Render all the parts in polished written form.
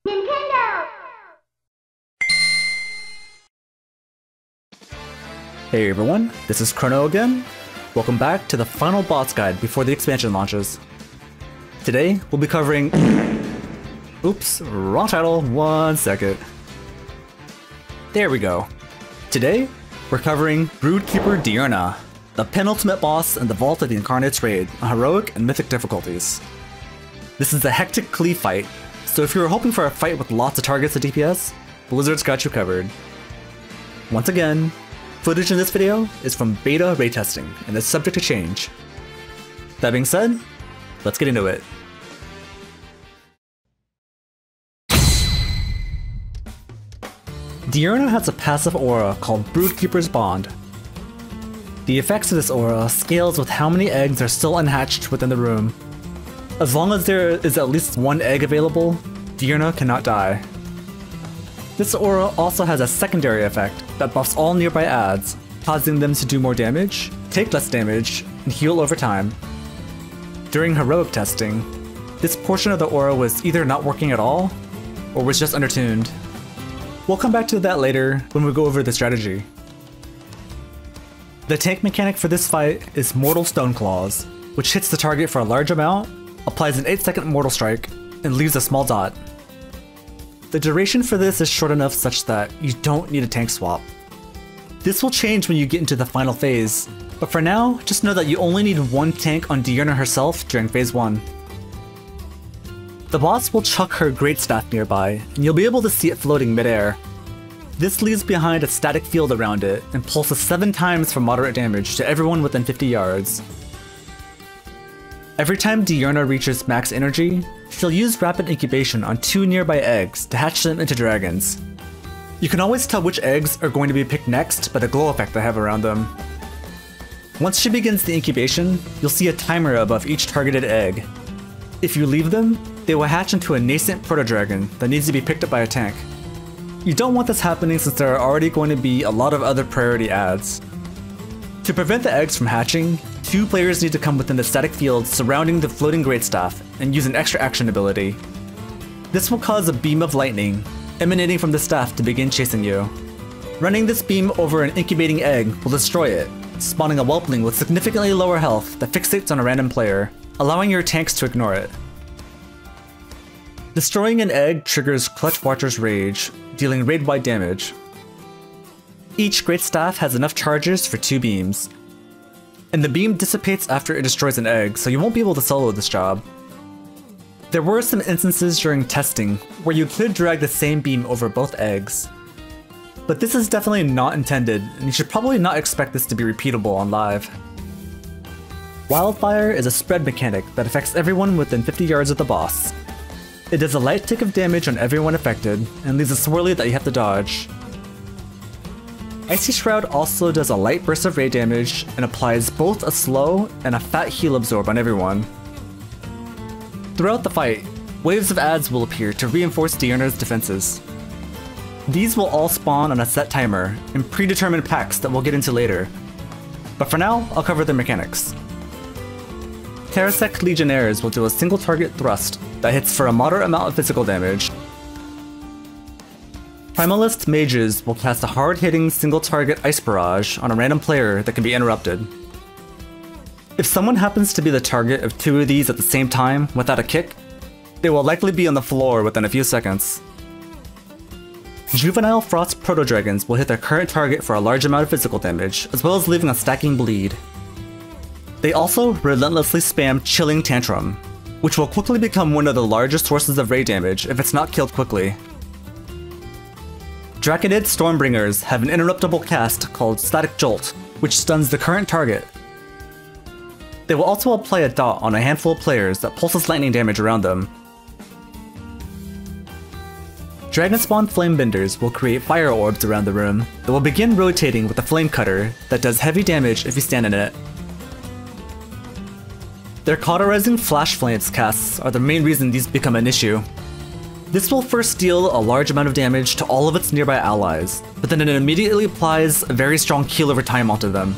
Nintendo! Hey everyone, this is Chrono again. Welcome back to the final boss guide before the expansion launches. Today, we'll be covering... Oops, wrong title, 1 second. There we go. Today, we're covering Broodkeeper Diurna, the penultimate boss in the Vault of the Incarnates raid on Heroic and Mythic difficulties. This is a hectic cleave fight, so if you were hoping for a fight with lots of targets at DPS, Blizzard's got you covered. Once again, footage in this video is from beta raid testing and is subject to change. That being said, let's get into it. Diurna has a passive aura called Broodkeeper's Bond. The effects of this aura scales with how many eggs are still unhatched within the room. As long as there is at least one egg available, Diurna cannot die. This aura also has a secondary effect that buffs all nearby adds, causing them to do more damage, take less damage, and heal over time. During heroic testing, this portion of the aura was either not working at all, or was just undertuned. We'll come back to that later when we go over the strategy. The tank mechanic for this fight is Mortal Stone Claws, which hits the target for a large amount, applies an 8-second Mortal Strike, and leaves a small dot. The duration for this is short enough such that you don't need a tank swap. This will change when you get into the final phase, but for now, just know that you only need one tank on Diurna herself during phase 1. The boss will chuck her Great Staff nearby, and you'll be able to see it floating midair. This leaves behind a static field around it and pulses 7 times for moderate damage to everyone within 50 yards. Every time Diurna reaches max energy, she'll use rapid incubation on 2 nearby eggs to hatch them into dragons. You can always tell which eggs are going to be picked next by the glow effect they have around them. Once she begins the incubation, you'll see a timer above each targeted egg. If you leave them, they will hatch into a nascent proto-dragon that needs to be picked up by a tank. You don't want this happening since there are already going to be a lot of other priority adds. To prevent the eggs from hatching, 2 players need to come within the static field surrounding the floating Great Staff and use an extra action ability. This will cause a beam of lightning emanating from the staff to begin chasing you. Running this beam over an incubating egg will destroy it, spawning a whelpling with significantly lower health that fixates on a random player, allowing your tanks to ignore it. Destroying an egg triggers Clutch Watcher's Rage, dealing raid-wide damage. Each Great Staff has enough charges for 2 beams, and the beam dissipates after it destroys an egg, so you won't be able to solo this job. There were some instances during testing where you could drag the same beam over both eggs, but this is definitely not intended, and you should probably not expect this to be repeatable on live. Wildfire is a spread mechanic that affects everyone within 50 yards of the boss. It does a light tick of damage on everyone affected, and leaves a swirly that you have to dodge. Icy Shroud also does a light burst of raid damage, and applies both a slow and a fat heal absorb on everyone. Throughout the fight, waves of adds will appear to reinforce Diurna's defenses. These will all spawn on a set timer, in predetermined packs that we'll get into later. But for now, I'll cover their mechanics. Terrasect Legionnaires will do a single target thrust that hits for a moderate amount of physical damage. Primalist Mages will cast a hard-hitting single target Ice Barrage on a random player that can be interrupted. If someone happens to be the target of 2 of these at the same time without a kick, they will likely be on the floor within a few seconds. Juvenile Frost Proto-Dragons will hit their current target for a large amount of physical damage, as well as leaving a stacking bleed. They also relentlessly spam Chilling Tantrum, which will quickly become one of the largest sources of raid damage if it's not killed quickly. Draconid Stormbringers have an interruptible cast called Static Jolt, which stuns the current target. They will also apply a dot on a handful of players that pulses lightning damage around them. Dragonspawn Flamebenders will create fire orbs around the room that will begin rotating with a flame cutter that does heavy damage if you stand in it. Their cauterizing Flash Flames casts are the main reason these become an issue. This will first deal a large amount of damage to all of its nearby allies, but then it immediately applies a very strong heal over time onto them.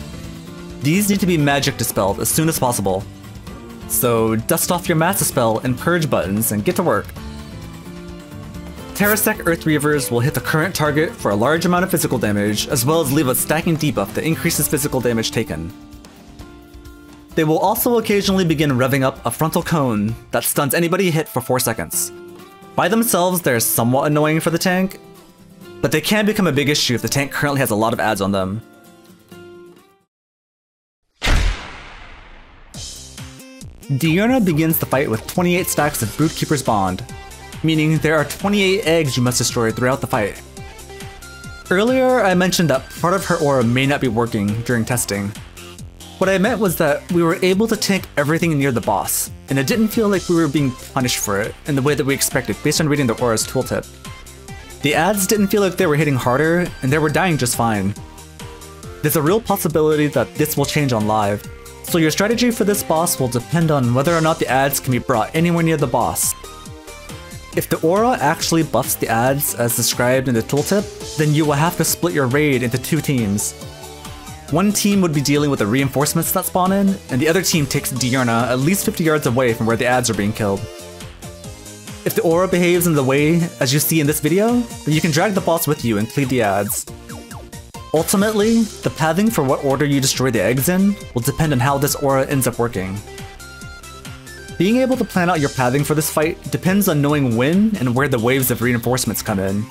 These need to be magic dispelled as soon as possible. So dust off your Mass Dispel and Purge buttons and get to work. Terrasec Earth Reavers will hit the current target for a large amount of physical damage, as well as leave a stacking debuff that increases physical damage taken. They will also occasionally begin revving up a frontal cone that stuns anybody hit for 4 seconds. By themselves, they're somewhat annoying for the tank, but they can become a big issue if the tank currently has a lot of adds on them. Diurna begins the fight with 28 stacks of Broodkeeper's Bond, meaning there are 28 eggs you must destroy throughout the fight. Earlier, I mentioned that part of her aura may not be working during testing. What I meant was that we were able to tank everything near the boss, and it didn't feel like we were being punished for it in the way that we expected based on reading the aura's tooltip. The adds didn't feel like they were hitting harder, and they were dying just fine. There's a real possibility that this will change on live, so your strategy for this boss will depend on whether or not the adds can be brought anywhere near the boss. If the aura actually buffs the adds as described in the tooltip, then you will have to split your raid into 2 teams. One team would be dealing with the reinforcements that spawn in, and the other team takes Diurna at least 50 yards away from where the adds are being killed. If the aura behaves in the way as you see in this video, then you can drag the boss with you and cleave the adds. Ultimately, the pathing for what order you destroy the eggs in will depend on how this aura ends up working. Being able to plan out your pathing for this fight depends on knowing when and where the waves of reinforcements come in.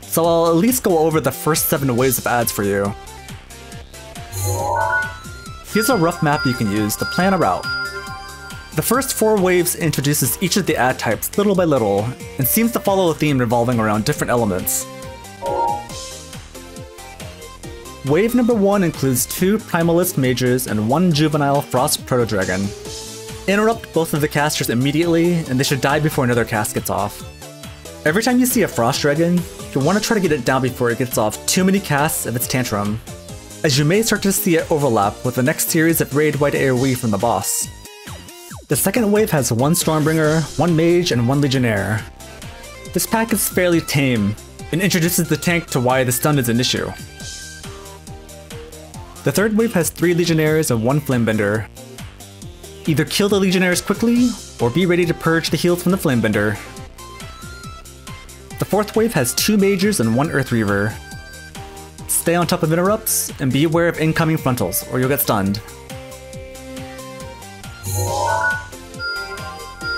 So I'll at least go over the first 7 waves of adds for you. Here's a rough map you can use to plan a route. The first 4 waves introduces each of the add types little by little, and seems to follow a theme revolving around different elements. Wave number 1 includes 2 Primalist Mages and 1 Juvenile Frost Proto-Dragon. Interrupt both of the casters immediately, and they should die before another cast gets off. Every time you see a Frost Dragon, you'll want to try to get it down before it gets off too many casts of its Tantrum, as you may start to see it overlap with the next series of raid-wide AoE from the boss. The second wave has 1 Stormbringer, 1 Mage, and 1 Legionnaire. This pack is fairly tame, and introduces the tank to why the stun is an issue. The third wave has 3 Legionnaires and 1 Flamebender. Either kill the Legionnaires quickly, or be ready to purge the heals from the Flamebender. The fourth wave has 2 Mages and 1 Earth Reaver. Stay on top of interrupts, and be aware of incoming frontals, or you'll get stunned.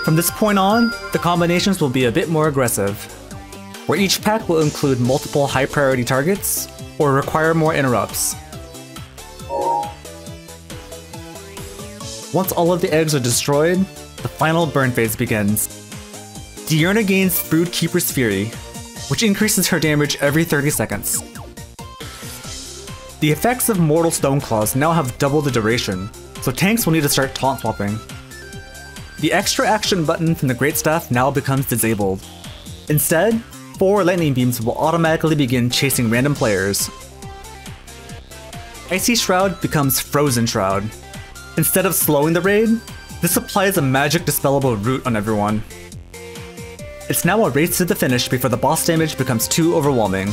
From this point on, the combinations will be a bit more aggressive, where each pack will include multiple high priority targets, or require more interrupts. Once all of the eggs are destroyed, the final burn phase begins. Diurna gains Broodkeeper's Fury, which increases her damage every 30 seconds. The effects of Mortal Stoneclaws now have double the duration, so tanks will need to start taunt swapping. The extra action button from the Greatstaff now becomes disabled. Instead, 4 lightning beams will automatically begin chasing random players. Icy Shroud becomes Frozen Shroud. Instead of slowing the raid, this applies a magic dispellable root on everyone. It's now a race to the finish before the boss damage becomes too overwhelming.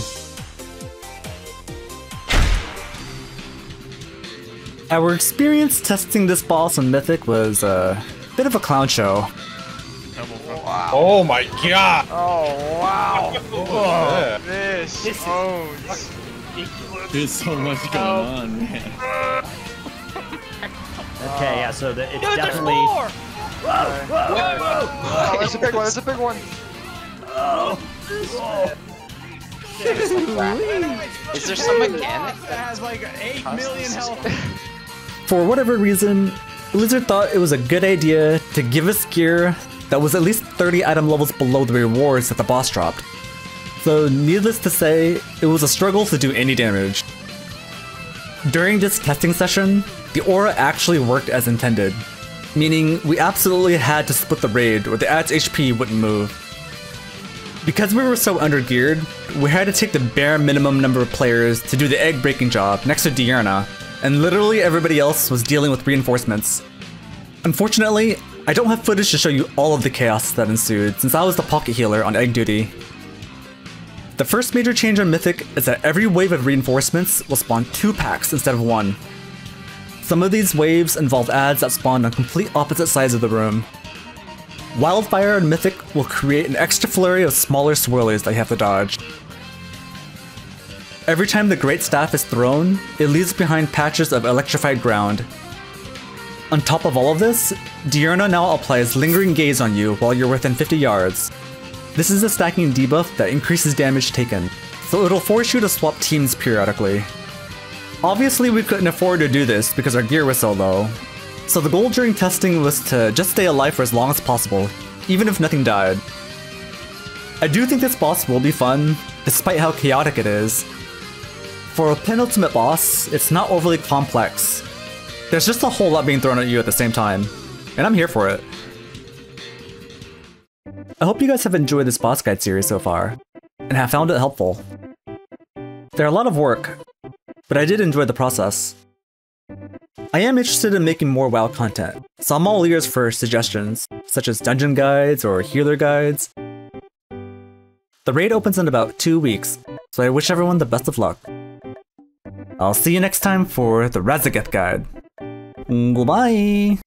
Our experience testing this boss on Mythic was a bit of a clown show. Wow. Oh my god! Oh wow! Oh, This owns. There's so much going on, man. Okay, yeah, so it's Dude, definitely. Whoa, whoa! That's a big one. That's a big one. Is there some mechanic that has like 8 million health? For whatever reason, Blizzard thought it was a good idea to give us gear that was at least 30 item levels below the rewards that the boss dropped. So needless to say, it was a struggle to do any damage. During this testing session, the aura actually worked as intended, meaning we absolutely had to split the raid or the ad's HP wouldn't move. Because we were so undergeared, we had to take the bare minimum number of players to do the egg breaking job next to Diurna, and literally everybody else was dealing with reinforcements. Unfortunately, I don't have footage to show you all of the chaos that ensued since I was the pocket healer on egg duty. The first major change on Mythic is that every wave of reinforcements will spawn 2 packs instead of 1. Some of these waves involve adds that spawn on complete opposite sides of the room. Wildfire and Mythic will create an extra flurry of smaller swirlies that you have to dodge. Every time the Great Staff is thrown, it leaves behind patches of electrified ground. On top of all of this, Diurna now applies Lingering Gaze on you while you're within 50 yards. This is a stacking debuff that increases damage taken, so it'll force you to swap teams periodically. Obviously we couldn't afford to do this because our gear was so low, so the goal during testing was to just stay alive for as long as possible, even if nothing died. I do think this boss will be fun, despite how chaotic it is. For a penultimate boss, it's not overly complex. There's just a whole lot being thrown at you at the same time, and I'm here for it. I hope you guys have enjoyed this boss guide series so far, and have found it helpful. They're a lot of work, but I did enjoy the process. I am interested in making more WoW content, so I'm all ears for suggestions, such as dungeon guides or healer guides. The raid opens in about 2 weeks, so I wish everyone the best of luck. I'll see you next time for the Razageth guide. Goodbye!